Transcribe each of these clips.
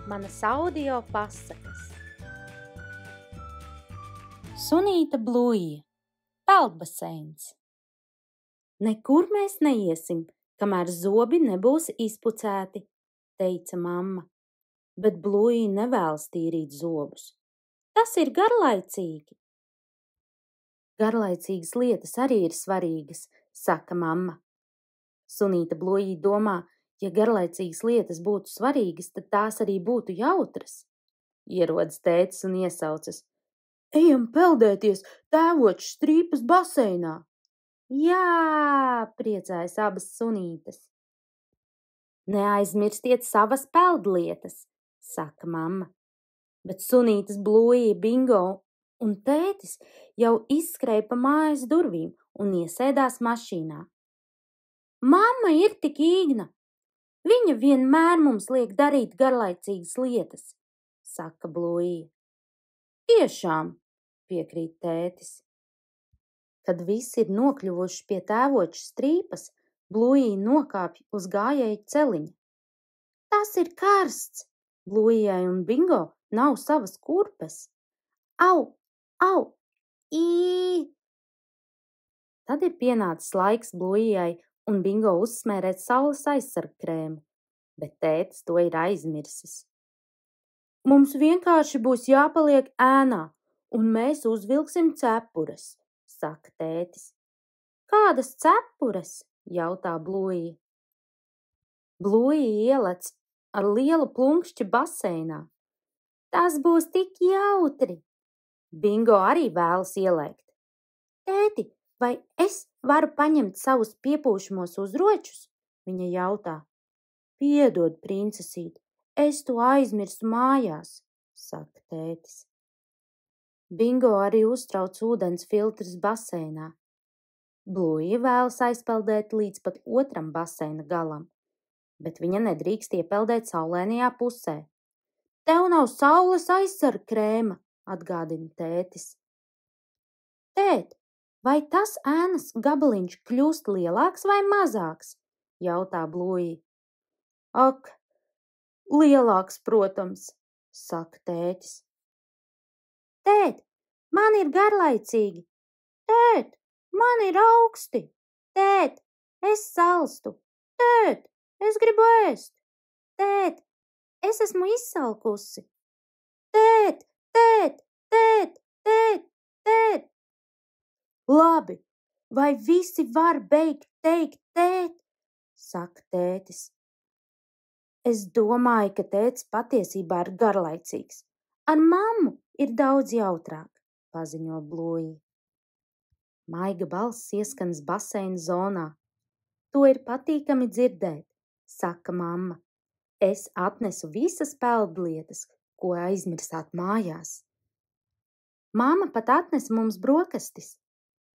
Manas audio pasakas. Sunīta Blūija, peldbaseins. Nekur mēs neiesim, kamēr zobi nebūs izpucēti, teica mamma, bet Blūija nevēlas tīrīt zobus. Tas ir garlaicīgi. Garlaicīgas lietas arī ir svarīgas, saka mamma. Sunīta Blūija domā, ja garlaicīgas lietas būtu svarīgas, tad tās arī būtu jautras. Ierodas tētis un iesaucas. Ejam peldēties tēvoča Strīpas baseinā. Jā, priecājas abas sunītes. Neaizmirstiet savas peldlietas, saka mamma. Bet sunītes Blūija, Bingo un tētis jau izskrēja pa mājas durvīm un iesēdās mašīnā. Mamma ir tik īgna. Viņa vienmēr mums liek darīt garlaicīgas lietas, saka Blūija. Tiešām, piekrīt tētis. Kad visi ir nokļuvuši pie tēvoča Strīpas, Blūija nokāpj uz gājēju celiņa. Tas ir karsts! Blūijai un Bingo nav savas kurpes. Au, au, ī! Tad ir pienācis laiks Blūijai un Bingo uzsmērēt saules aizsargkrēmu, bet tētis to ir aizmirsis. Mums vienkārši būs jāpaliek ēnā, un mēs uzvilksim cepures, saka tētis. Kādas cepures? Jautā Blūija. Blūija ielec ar lielu plunkšķi baseinā. Tas būs tik jautri. Bingo arī vēlas ielēkt. Tēti, vai es varu paņemt savus piepūšamos uzročus? Viņa jautā. Piedod, princesīt, es to aizmirstu mājās, saka tētis. Bingo arī uztrauc ūdens filtrs baseinā. Blūija vēlas aizpeldēt līdz pat otram baseina galam, bet viņa nedrīkst iepeldēt saulēnajā pusē. Tev nav saules aizsargkrēma, atgādina tētis. Tēt, vai tas ēnas gabaliņš kļūst lielāks vai mazāks? Jautā Blūija. Ak, lielāks, protams, saka tētis. Tēt, man ir garlaicīgi. Tēt, man ir augsti. Tēt, es salstu. Tēt, es gribu ēst. Tēt, es esmu izsalkusi. Tēt, tēt, tēt, tēt, tēt. Labi, vai visi var beigt teikt tēt? Saka tētis. Es domāju, ka tētis patiesībā ir garlaicīgs. Ar mammu ir daudz jautrāk, paziņo Blūija. Maiga balss ieskanas baseina zonā. To ir patīkami dzirdēt, saka mamma. Es atnesu visas peldlietas, ko aizmirsāt mājās. Mamma pat atnesa mums brokastis.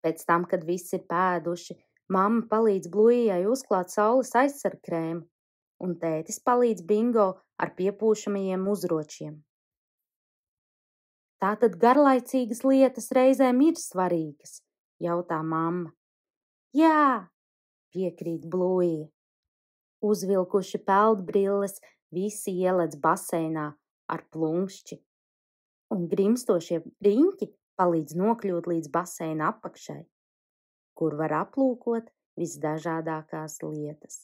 Pēc tam, kad viss ir pēduši, mamma palīdz Blūijai uzklāt saules aizsargkrēmu, un tētis palīdz Bingo ar piepūšamajiem uzročiem. Tātad garlaicīgas lietas reizēm ir svarīgas, jautā mamma. Jā, piekrīt Blūija. Uzvilkuši peldbrilles, visi ielec baseinā ar plunkšķi, un grimstošie riņķi palīdz nokļūt līdz baseina apakšai, kur var aplūkot visdažādākās lietas.